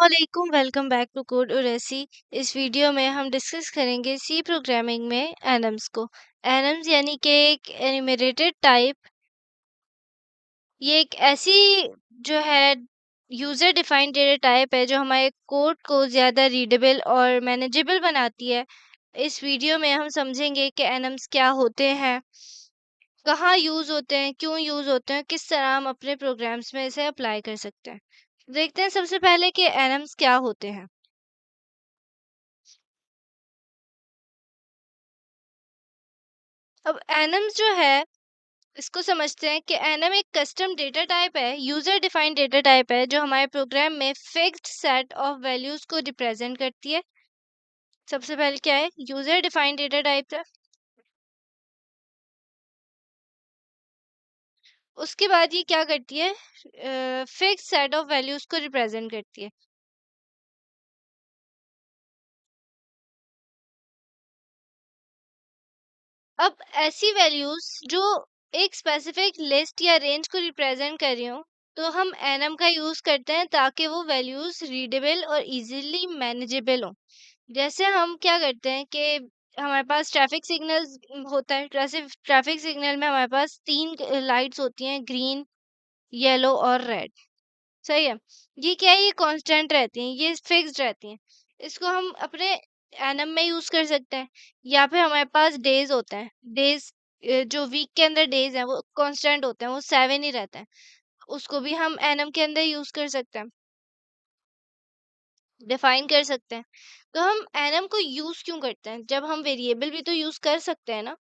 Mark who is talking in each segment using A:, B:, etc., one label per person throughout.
A: अस्सलामुअलैकुम welcome back to code उरेसी। इस video में हम डिस्कस करेंगे सी प्रोग्रामिंग में एनम्स को। एनम्स यानी कि एक एनिमेटेड टाइप। ये एक ऐसी जो है यूजर डिफाइंड डेटा टाइप है जो हमारे कोड को ज़्यादा रीडेबल और मैनेजेबल बनाती है। इस वीडियो में हम समझेंगे कि एनम्स क्या होते हैं, कहाँ यूज़ होते हैं, क्यों यूज़ होते हैं, किस तरह हम अपने प्रोग्राम्स में इसे अप्लाई कर सकते हैं। देखते हैं सबसे पहले कि एनम्स क्या होते हैं। अब एनम्स जो है इसको समझते हैं कि एनम एक कस्टम डेटा टाइप है, यूजर डिफाइंड डेटा टाइप है जो हमारे प्रोग्राम में फिक्स्ड सेट ऑफ वैल्यूज को रिप्रेजेंट करती है। सबसे पहले क्या है, यूजर डिफाइंड डेटा टाइप है। उसके बाद ये क्या करती है, फिक्स्ड सेट ऑफ वैल्यूज को रिप्रेजेंट करती है। अब ऐसी वैल्यूज जो एक स्पेसिफिक लिस्ट या रेंज को रिप्रेजेंट कर रही हो, तो हम एनम का यूज करते हैं ताकि वो वैल्यूज रीडेबल और इजीली मैनेजेबल हो। जैसे हम क्या करते हैं कि हमारे पास ट्रैफिक सिग्नल्स होता है। ट्रैफिक सिग्नल में हमारे पास तीन लाइट्स होती हैं, ग्रीन, येलो और रेड। सही है। ये क्या है, ये कांस्टेंट रहती हैं, ये फिक्स्ड रहती हैं। इसको हम अपने एनम में यूज कर सकते हैं। या फिर हमारे पास डेज होते हैं। डेज जो वीक के अंदर डेज हैं वो कांस्टेंट होते हैं, वो 7 ही रहते हैं। उसको भी हम एनम के अंदर यूज कर सकते हैं, डिफाइन कर सकते हैं। तो हम एनम को यूज क्यों करते हैं, जब हम वेरिएबल भी तो यूज कर सकते हैं ना।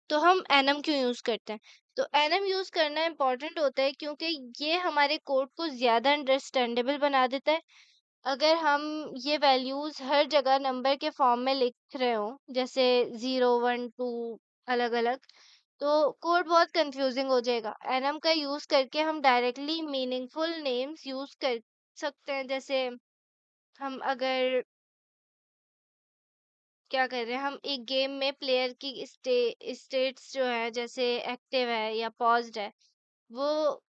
A: तो हम एनम क्यों यूज करते हैं, तो एनम यूज करना इम्पोर्टेंट होता है क्योंकि ये हमारे कोड को ज्यादा अंडरस्टैंडेबल बना देता है। अगर हम ये वैल्यूज हर जगह नंबर के फॉर्म में लिख रहे हो, जैसे 0 1 2 अलग अलग, तो कोड बहुत कंफ्यूजिंग हो जाएगा। एनम का यूज करके हम डायरेक्टली मीनिंगफुल नेम्स यूज कर सकते हैं। जैसे हम अगर क्या कर रहे हैं, हम एक गेम में प्लेयर की स्टेट्स जो है, जैसे एक्टिव है या पॉज्ड है, वो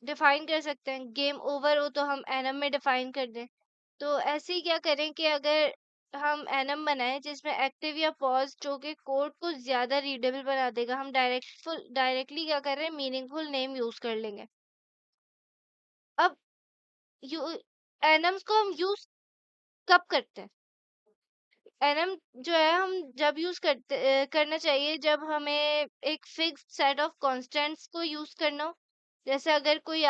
A: डिफाइन कर सकते हैं। गेम ओवर हो तो हम एनम में डिफाइन कर दें। तो ऐसे ही क्या करें कि अगर हम एनम बनाएं जिसमें एक्टिव या पॉज, जो कि कोड को ज्यादा रीडेबल बना देगा, हम डायरेक्टली क्या कर रहे हैं, मीनिंगफुल नेम यूज कर लेंगे। अब यू एनम्स को हम यूज कब करते हैं, एनम जो है हम जब करना चाहिए जब हमें एक फिक्स्ड सेट ऑफ कांस्टेंट्स को यूज करना हो। जैसे अगर कोई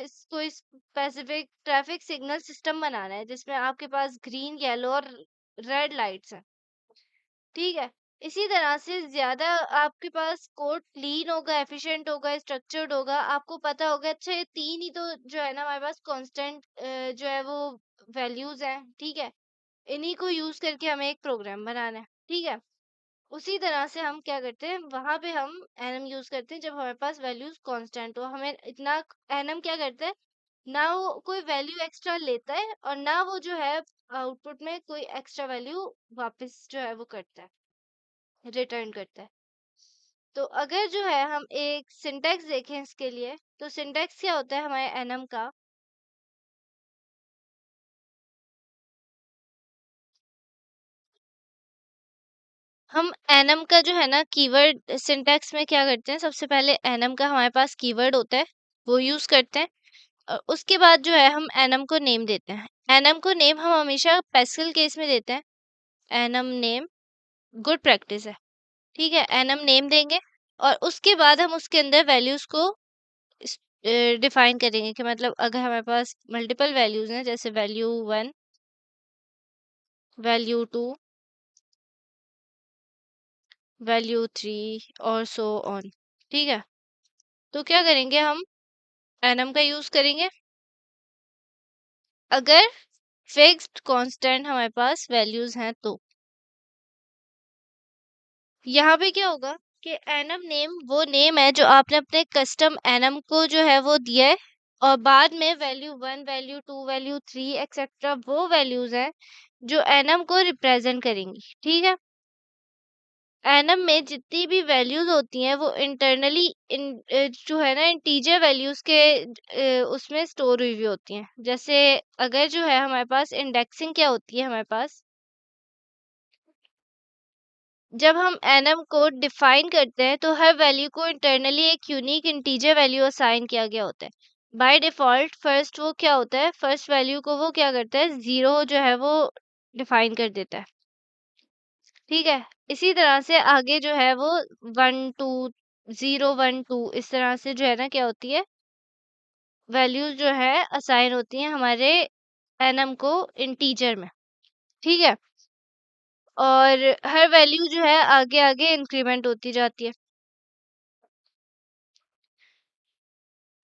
A: स्पेसिफिक ट्रैफिक सिग्नल सिस्टम बनाना है जिसमें आपके पास ग्रीन, येलो और रेड लाइट्स हैं, ठीक है। इसी तरह से ज्यादा आपके पास कोड क्लीन होगा, एफिशिएंट होगा, स्ट्रक्चर्ड होगा, आपको पता होगा अच्छा ये तीन ही तो जो है ना हमारे पास कांस्टेंट जो है वो वैल्यूज हैं, ठीक है। इन्हीं को यूज करके हमें एक प्रोग्राम बनाना है, ठीक है। उसी तरह से हम क्या करते हैं, वहां पे हम एनम यूज करते हैं जब हमारे पास वैल्यूज कांस्टेंट हो। हमें इतना एनम क्या करता है, ना वो कोई वैल्यू एक्स्ट्रा लेता है और ना वो जो है आउटपुट में कोई एक्स्ट्रा वैल्यू वापस जो है वो करता है, रिटर्न करता है। तो अगर जो है हम एक सिंटैक्स देखें इसके लिए, तो सिंटैक्स क्या होता है हमारे एनम का। हम एनम का जो है ना कीवर्ड सिंटैक्स में क्या करते हैं, सबसे पहले एनम का हमारे पास कीवर्ड होता है, वो यूज करते हैं। उसके बाद जो है हम एनम को नेम देते हैं। एनम को नेम हम हमेशा पैस्कल केस में देते हैं। एनम नेम गुड प्रैक्टिस है, ठीक है। एनम नेम देंगे और उसके बाद हम उसके अंदर वैल्यूज को डिफाइन करेंगे कि मतलब अगर हमारे पास मल्टीपल वैल्यूज हैं, जैसे वैल्यू 1, वैल्यू 2, वैल्यू 3 और सो ऑन, ठीक है। तो क्या करेंगे, हम एनम का यूज करेंगे अगर फिक्स्ड कांस्टेंट हमारे पास वैल्यूज हैं तो। यहाँ पे क्या होगा कि एनम नेम वो नेम है जो आपने अपने कस्टम एनम को जो है वो दिया है, और बाद में वैल्यू 1, वैल्यू 2, वैल्यू 3 एक्सेट्रा वो वैल्यूज हैं जो एनम को रिप्रेजेंट करेंगी, ठीक है। एनम में जितनी भी वैल्यूज होती हैं वो इंटरनली जो है ना इंटीजर वैल्यूज के उसमें स्टोर हुई हुई होती हैं। जैसे अगर जो है हमारे पास इंडेक्सिंग क्या होती है हमारे पास, जब हम एनम को डिफाइन करते हैं तो हर वैल्यू को इंटरनली एक यूनिक इंटीजर वैल्यू असाइन किया गया होता है। बाय डिफॉल्ट फर्स्ट वो क्या होता है, फर्स्ट वैल्यू को वो क्या करता है, जीरो जो है वो डिफाइन कर देता है। ठीक है, इसी तरह से आगे जो है वो one two, zero one two, इस तरह से जो है ना क्या होती है, वैल्यूज जो है असाइन होती हैं हमारे एनम को इंटीजर में। ठीक है, और हर वैल्यू जो है आगे आगे इंक्रीमेंट होती जाती है।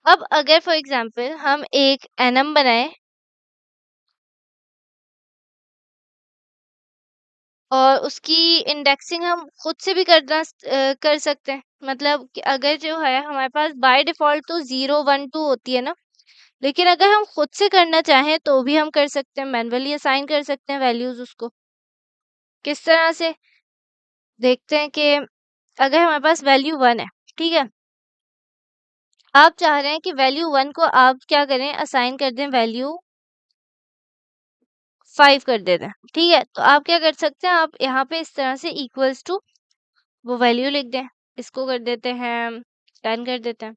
A: अब अगर फॉर एग्जांपल हम एक एनम बनाएं और उसकी इंडेक्सिंग हम खुद से भी कर सकते हैं। मतलब कि अगर जो है हमारे पास बाय डिफॉल्ट तो जीरो वन टू होती है ना, लेकिन अगर हम खुद से करना चाहें तो भी हम कर सकते हैं, मैन्युअली असाइन कर सकते हैं वैल्यूज उसको। किस तरह से, देखते हैं कि अगर हमारे पास वैल्यू वन है, ठीक है, आप चाह रहे हैं कि वैल्यू वन को आप क्या करें, असाइन कर दें वैल्यू फाइव कर देते हैं। ठीक है, तो आप क्या कर सकते हैं, आप यहाँ पे इस तरह से इक्वल्स टू वो वैल्यू लिख दें। इसको कर देते हैं 10 कर देते हैं,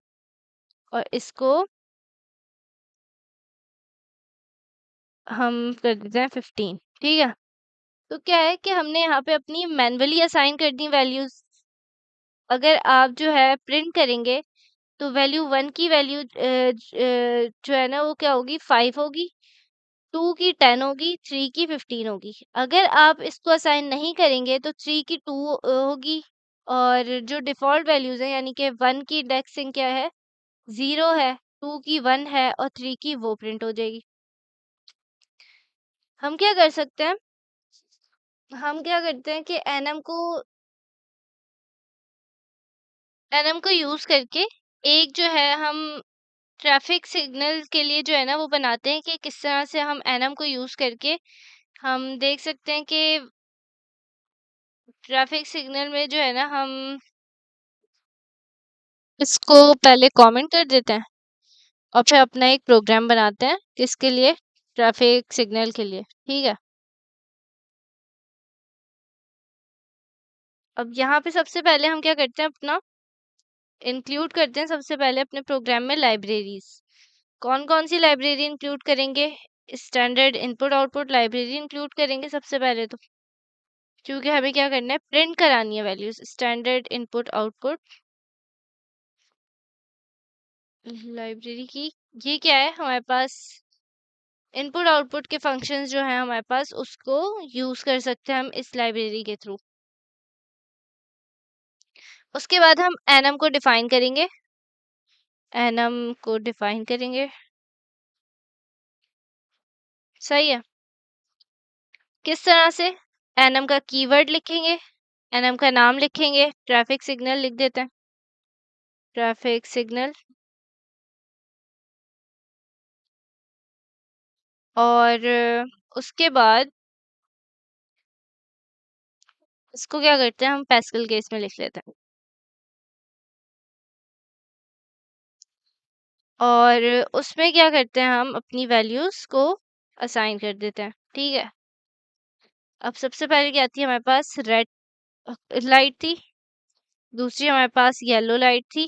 A: और इसको हम कर देते हैं 15। ठीक है, तो क्या है कि हमने यहाँ पे अपनी मैन्युअली असाइन कर दी वैल्यूज। अगर आप जो है प्रिंट करेंगे तो वैल्यू वन की वैल्यू जो है ना वो क्या होगी, फाइव होगी, टू की 10 होगी, थ्री की 15 होगी। अगर आप इसको असाइन नहीं करेंगे तो थ्री की टू होगी, और जो डिफॉल्ट वैल्यूज है यानी कि वन की इंडेक्सिंग क्या है, जीरो है, टू की वन है, और थ्री की वो प्रिंट हो जाएगी। हम क्या कर सकते हैं, हम क्या करते हैं कि एनम को यूज करके एक जो है हम ट्रैफिक सिग्नल के लिए जो है ना वो बनाते हैं कि किस तरह से हम एनम को यूज करके हम देख सकते हैं कि ट्रैफिक सिग्नल में जो है ना हम इसको पहले कमेंट कर देते हैं और फिर अपना एक प्रोग्राम बनाते हैं, किसके लिए, ट्रैफिक सिग्नल के लिए। ठीक है, अब यहाँ पे सबसे पहले हम क्या करते हैं, अपना इंक्लूड करते हैं सबसे पहले अपने प्रोग्राम में लाइब्रेरीज। कौन कौन सी लाइब्रेरी इंक्लूड करेंगे, standard input output library include करेंगे सबसे पहले तो, क्योंकि हमें क्या करना है, प्रिंट करानी है values, standard input output library की। ये क्या है हमारे पास, इनपुट आउटपुट के फंक्शंस जो है हमारे पास उसको यूज कर सकते हैं हम इस लाइब्रेरी के थ्रू। उसके बाद हम एनम को डिफाइन करेंगे, एनम को डिफाइन करेंगे, सही है। किस तरह से, एनम का कीवर्ड लिखेंगे, एनम का नाम लिखेंगे, ट्रैफिक सिग्नल लिख देते हैं, ट्रैफिक सिग्नल, और उसके बाद इसको क्या करते हैं, हम पैस्कल केस में लिख लेते हैं, और उसमें क्या करते हैं, हम अपनी वैल्यूज को असाइन कर देते हैं। ठीक है, अब सबसे पहले क्या आती है हमारे पास, रेड लाइट थी, दूसरी हमारे पास येलो लाइट थी,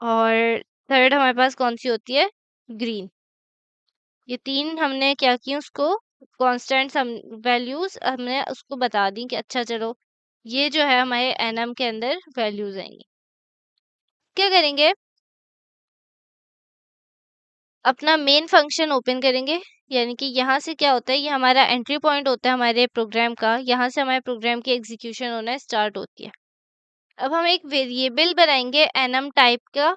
A: और थर्ड हमारे पास कौन सी होती है, ग्रीन। ये तीन हमने क्या की, उसको कांस्टेंट हम वैल्यूज हमने उसको बता दी कि अच्छा चलो ये जो है हमारे एनम के अंदर वैल्यूज आएंगी। क्या करेंगे, अपना मेन फंक्शन ओपन करेंगे, यानी कि यहाँ से क्या होता है, ये हमारा एंट्री पॉइंट होता है हमारे प्रोग्राम का, यहाँ से हमारे प्रोग्राम की एग्जीक्यूशन होना स्टार्ट होती है। अब हम एक वेरिएबल बनाएंगे एनम टाइप का,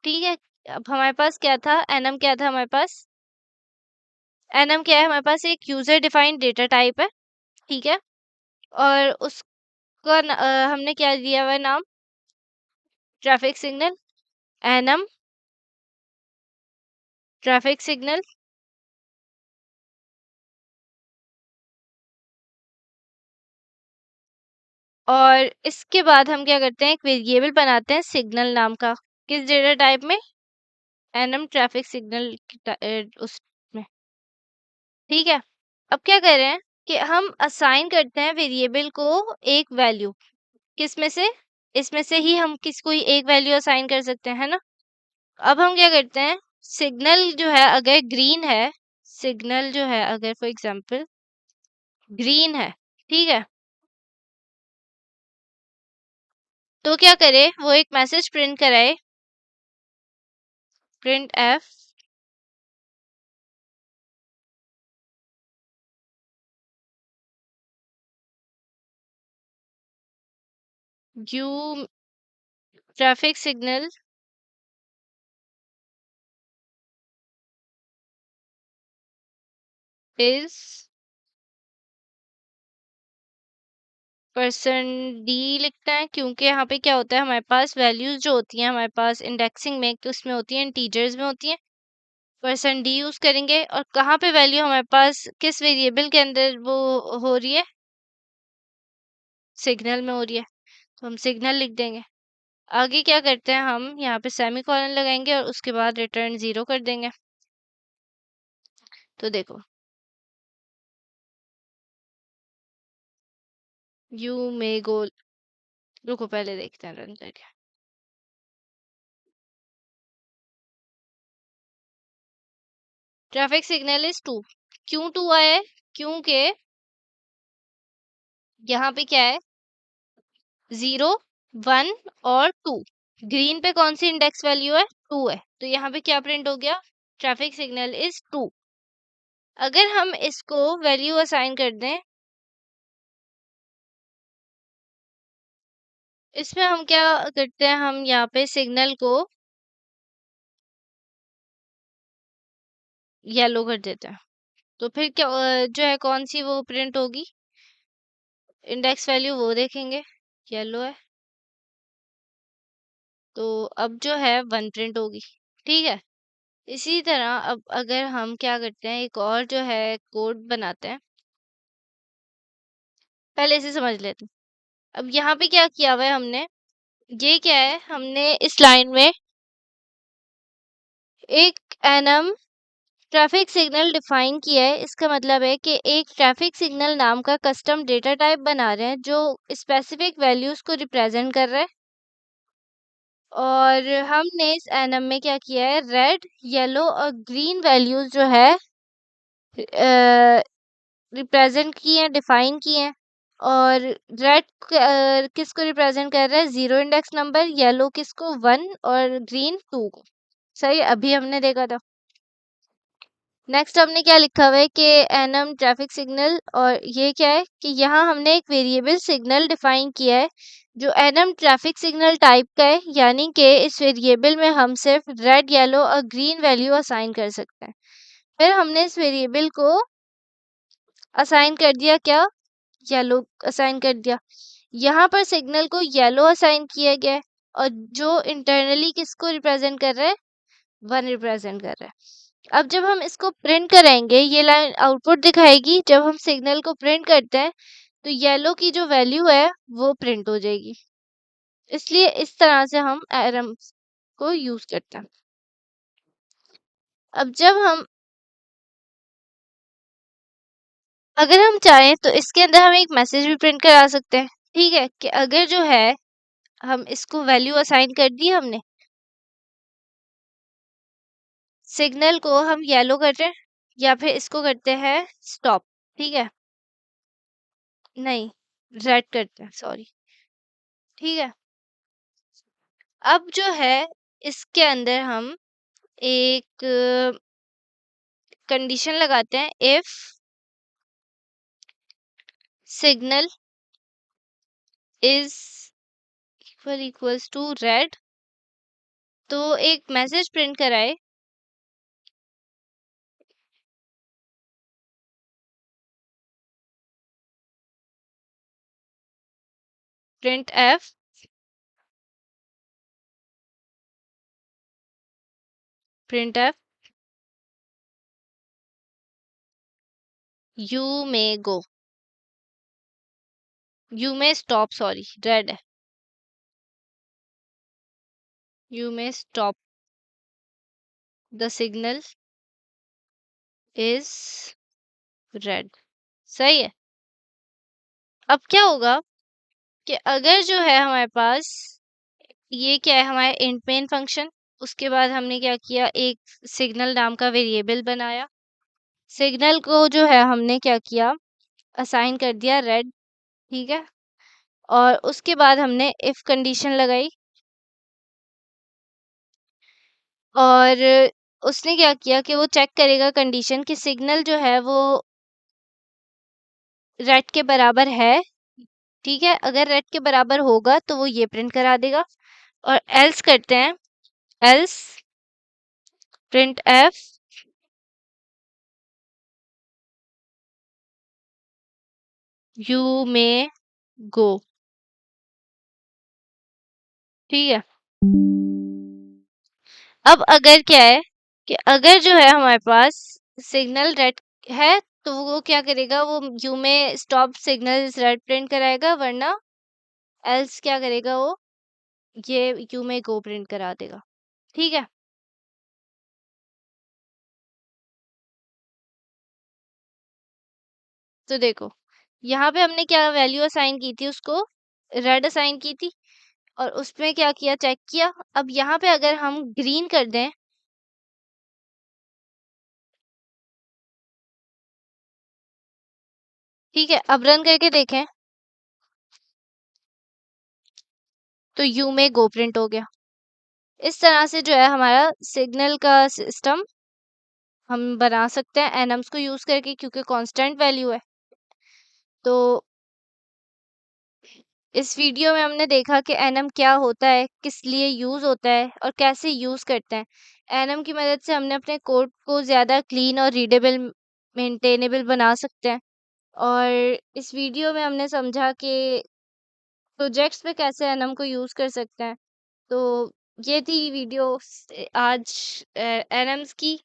A: ठीक है। अब हमारे पास क्या था, एनम क्या था हमारे पास, एनम क्या है हमारे पास, एक यूजर डिफाइंड डेटा टाइप है। ठीक है, और उसका हमने क्या दिया हुआ है नाम, traffic signal, annum traffic signal, और इसके बाद हम क्या करते हैं, एक वेरिएबल बनाते हैं सिग्नल नाम का। किस डेटा टाइप में? एनम ट्रैफिक सिग्नल उसमें। ठीक है। अब क्या कर रहे हैं कि हम असाइन करते हैं वेरिएबल को एक वैल्यू। किस में से? इसमें से ही हम किसी कोई एक वैल्यू असाइन कर सकते हैं, है ना? अब हम क्या करते हैं, सिग्नल जो है अगर ग्रीन है, सिग्नल जो है अगर फॉर एग्जांपल ग्रीन है, ठीक है, तो क्या करे, वो एक मैसेज प्रिंट कराए, print f you traffic signal is %d लिखता है, क्योंकि यहाँ पे क्या होता है, हमारे पास वैल्यूज जो होती हैं हमारे पास इंडेक्सिंग में, कि उसमें होती हैं इंटीजर्स में होती हैं। %d यूज करेंगे, और कहाँ पे वैल्यू हमारे पास किस वेरिएबल के अंदर वो हो रही है, सिग्नल में हो रही है, तो हम सिग्नल लिख देंगे। आगे क्या करते हैं, हम यहाँ पे सेमीकोलन लगाएंगे और उसके बाद रिटर्न 0 कर देंगे। तो देखो, यू मे गो, रुको पहले देखते हैं रन करके। Traffic signal is 2। क्यों 2 आया है? क्योंकि यहाँ पे क्या है, 0, 1 और 2। ग्रीन पे कौन सी इंडेक्स वैल्यू है, 2 है, तो यहाँ पे क्या प्रिंट हो गया, ट्रैफिक सिग्नल इज 2। अगर हम इसको वैल्यू असाइन कर दें, इसमें हम क्या करते हैं, हम यहाँ पे सिग्नल को येलो कर देते हैं, तो फिर क्या जो है कौन सी वो प्रिंट होगी, इंडेक्स वैल्यू वो देखेंगे, येलो है, तो अब जो है 1 प्रिंट होगी। ठीक है। इसी तरह अब अगर हम क्या करते हैं, एक और जो है कोड बनाते हैं, पहले इसे समझ लेते हैं। अब यहाँ पे क्या किया हुआ है हमने, ये क्या है, हमने इस लाइन में एक एनम ट्रैफिक सिग्नल डिफाइन किया है। इसका मतलब है कि एक ट्रैफिक सिग्नल नाम का कस्टम डेटा टाइप बना रहे हैं जो स्पेसिफिक वैल्यूज को रिप्रेजेंट कर रहा है। और हमने इस एनम में क्या किया है, रेड, येलो और ग्रीन वैल्यूज जो है रिप्रेजेंट की हैं, डिफाइन की हैं। और रेड किसको रिप्रेजेंट कर रहा है, 0 इंडेक्स नंबर, येलो किसको, 1, और ग्रीन 2 को। सही, अभी हमने देखा था। नेक्स्ट हमने क्या लिखा हुआ है कि एनम ट्रैफिक सिग्नल, और ये क्या है कि यहाँ हमने एक वेरिएबल सिग्नल डिफाइन किया है जो एनम ट्रैफिक सिग्नल टाइप का है, यानी कि इस वेरिएबल में हम सिर्फ रेड, येलो और ग्रीन वैल्यू असाइन कर सकते हैं। फिर हमने इस वेरिएबल को असाइन कर दिया, क्या, येलो असाइन कर दिया। यहाँ पर सिग्नल को येलो असाइन किया गया है, और जो इंटरनली किसको रिप्रेजेंट कर रहा है, 1 रिप्रेजेंट कर रहा है। अब जब हम इसको प्रिंट कराएंगे, ये लाइन आउटपुट दिखाएगी, जब हम सिग्नल को प्रिंट करते हैं तो येलो की जो वैल्यू है वो प्रिंट हो जाएगी। इसलिए इस तरह से हम एरम को यूज करते हैं। अब जब हम, अगर हम चाहें तो इसके अंदर हम एक मैसेज भी प्रिंट करा सकते हैं। ठीक है, कि अगर जो है हम इसको वैल्यू असाइन कर दी हमने, सिग्नल को हम येलो कर रहे हैं, या फिर इसको करते हैं स्टॉप। ठीक है, नहीं, रेड करते हैं, सॉरी। ठीक है। अब जो है इसके अंदर हम एक कंडीशन लगाते हैं, if signal is equals to red, तो एक मैसेज प्रिंट कराए, print f, print f you may go, you may stop, sorry red है। You may stop the signal is red. सही है। अब क्या होगा कि अगर जो है हमारे पास, ये क्या है हमारा इंट मेन फंक्शन, उसके बाद हमने क्या किया, एक सिग्नल नाम का वेरिएबल बनाया। सिग्नल को जो है हमने क्या किया, असाइन कर दिया रेड। ठीक है। और उसके बाद हमने इफ कंडीशन लगाई, और उसने क्या किया कि वो चेक करेगा कंडीशन कि सिग्नल जो है वो रेड के बराबर है। ठीक है, अगर रेड के बराबर होगा तो वो ये प्रिंट करा देगा। और एल्स करते हैं, else print f you may go. ठीक है। अब अगर क्या है कि अगर जो है हमारे पास सिग्नल रेड है, तो वो क्या करेगा, वो यू में स्टॉप सिग्नल रेड प्रिंट कराएगा, वरना एल्स क्या करेगा, वो ये यू में गो प्रिंट करा देगा। ठीक है। तो देखो, यहाँ पे हमने क्या वैल्यू असाइन की थी, उसको रेड असाइन की थी, और उसमें क्या किया, चेक किया। अब यहाँ पे अगर हम ग्रीन कर दें, ठीक है, अब रन करके देखें, तो यू में गो प्रिंट हो गया। इस तरह से जो है हमारा सिग्नल का सिस्टम हम बना सकते हैं एनम्स को यूज करके, क्योंकि कांस्टेंट वैल्यू है। तो इस वीडियो में हमने देखा कि एनम क्या होता है, किस लिए यूज होता है, और कैसे यूज करते हैं। एनम की मदद से हमने अपने कोड को ज्यादा क्लीन और रीडेबल, मेंटेनेबल बना सकते हैं। और इस वीडियो में हमने समझा कि प्रोजेक्ट्स में कैसे एनम को यूज कर सकते हैं। तो ये थी वीडियो आज एनम्स की,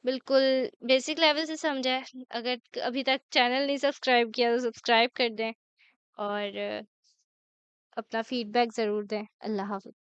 A: बिल्कुल बेसिक लेवल से समझा है। अगर अभी तक चैनल नहीं सब्सक्राइब किया तो सब्सक्राइब कर दें, और अपना फीडबैक ज़रूर दें। अल्लाह हाफ़िज़।